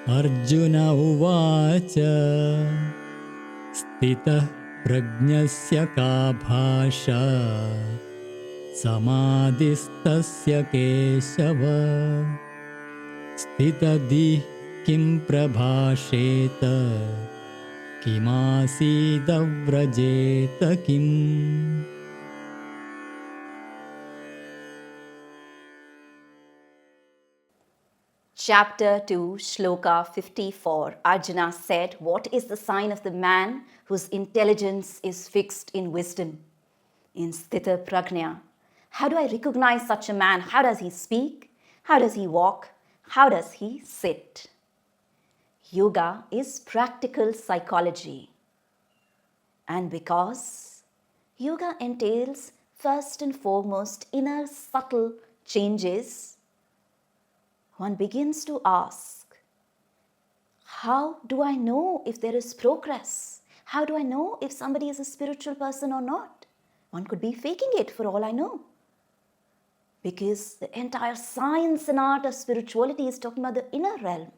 Arjuna uvacha Stitah prajnasya ka bhasha Samadhistasya keshava Stitadih kim prabhasheta Kimasidhavrajeta kim. Chapter 2, Shloka 54. Arjuna said, what is the sign of the man whose intelligence is fixed in wisdom, in sthita prajna? How do I recognize such a man? How does he speak? How does he walk? How does he sit? Yoga is practical psychology. And because yoga entails first and foremost inner subtle changes, one begins to ask, how do I know if there is progress? How do I know if somebody is a spiritual person or not? One could be faking it for all I know. Because the entire science and art of spirituality is talking about the inner realm,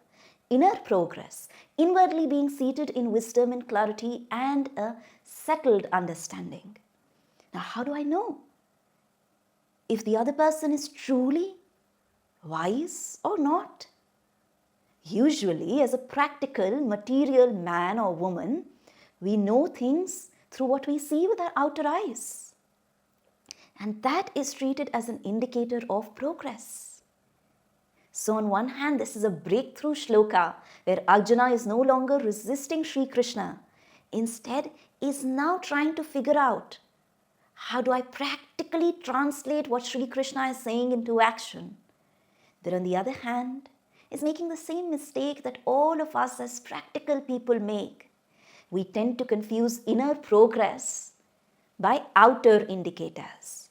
inner progress, inwardly being seated in wisdom and clarity and a settled understanding. Now, how do I know if the other person is truly wise or not? Usually, as a practical, material man or woman, we know things through what we see with our outer eyes. And that is treated as an indicator of progress. So on one hand, this is a breakthrough shloka where Arjuna is no longer resisting Sri Krishna. Instead, is now trying to figure out, how do I practically translate what Sri Krishna is saying into action? But on the other hand, is making the same mistake that all of us as practical people make. We tend to confuse inner progress by outer indicators.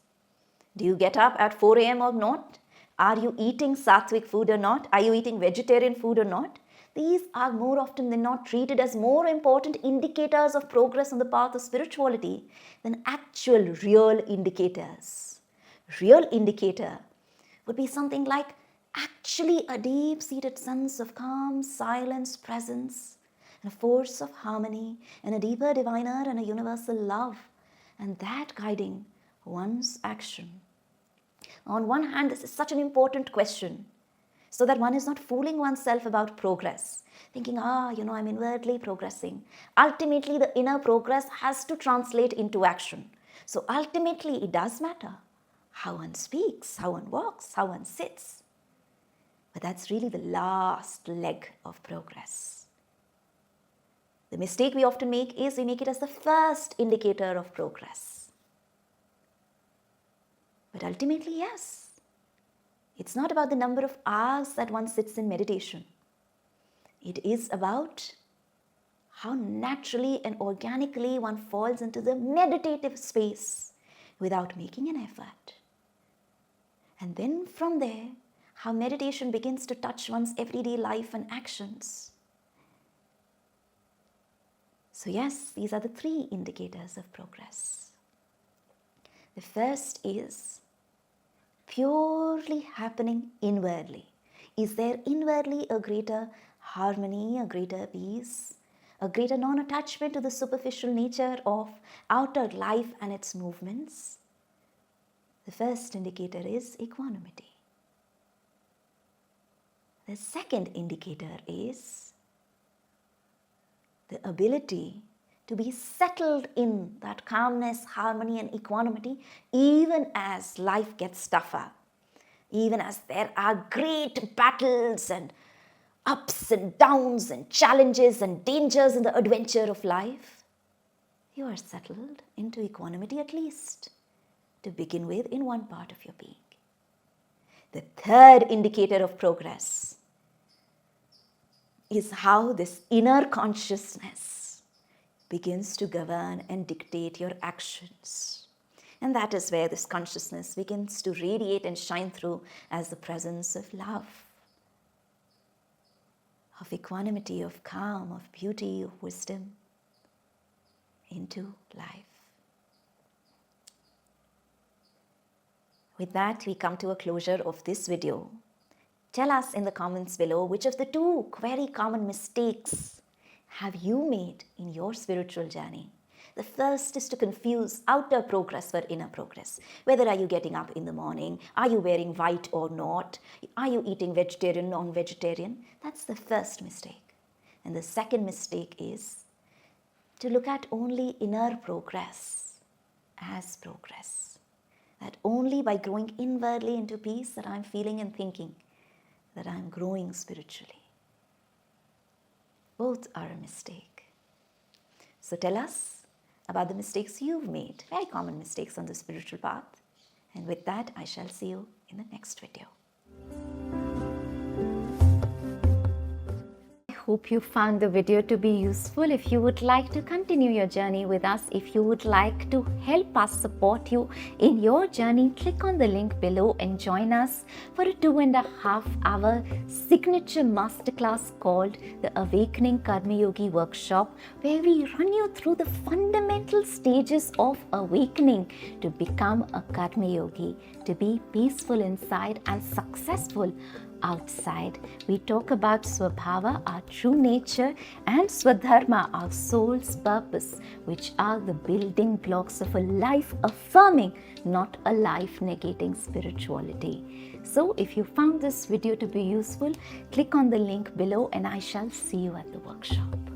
Do you get up at 4 a.m. or not? Are you eating sattvic food or not? Are you eating vegetarian food or not? These are more often than not treated as more important indicators of progress on the path of spirituality than actual real indicators. Real indicator would be something like actually a deep-seated sense of calm, silence, presence, and a force of harmony, and a deeper diviner and a universal love, and that guiding one's action. On one hand, this is such an important question, so that one is not fooling oneself about progress, thinking, I'm inwardly progressing. Ultimately, the inner progress has to translate into action. So ultimately, it does matter how one speaks, how one walks, how one sits. But that's really the last leg of progress. The mistake we often make is we make it as the first indicator of progress. But ultimately, yes, it's not about the number of hours that one sits in meditation. It is about how naturally and organically one falls into the meditative space without making an effort. And then from there, how meditation begins to touch one's everyday life and actions. So yes, these are the 3 indicators of progress. The first is purely happening inwardly. Is there inwardly a greater harmony, a greater peace, a greater non-attachment to the superficial nature of outer life and its movements? The first indicator is equanimity. The second indicator is the ability to be settled in that calmness, harmony, and equanimity, even as life gets tougher, even as there are great battles and ups and downs and challenges and dangers in the adventure of life. You are settled into equanimity, at least to begin with, in one part of your being. The third indicator of progress is how this inner consciousness begins to govern and dictate your actions. And that is where this consciousness begins to radiate and shine through as the presence of love, of equanimity, of calm, of beauty, of wisdom into life. With that, we come to a closure of this video. Tell us in the comments below which of the two very common mistakes have you made in your spiritual journey. The first is to confuse outer progress for inner progress. Whether are you getting up in the morning? Are you wearing white or not? Are you eating vegetarian, non-vegetarian? That's the first mistake. And the second mistake is to look at only inner progress as progress. That only by growing inwardly into peace that I'm feeling and thinking that I'm growing spiritually. Both are a mistake. So tell us about the mistakes you've made, very common mistakes on the spiritual path. And with that, I shall see you in the next video. I hope you found the video to be useful. If you would like to continue your journey with us, if you would like to help us support you in your journey, click on the link below and join us for a 2.5-hour signature masterclass called the Awakening Karma Yogi Workshop, where we run you through the fundamental stages of awakening to become a Karma Yogi, to be peaceful inside and successful outside. We talk about Swabhava, our true nature, and Swadharma, our soul's purpose, which are the building blocks of a life affirming, not a life negating spirituality. So if you found this video to be useful, click on the link below and I shall see you at the workshop.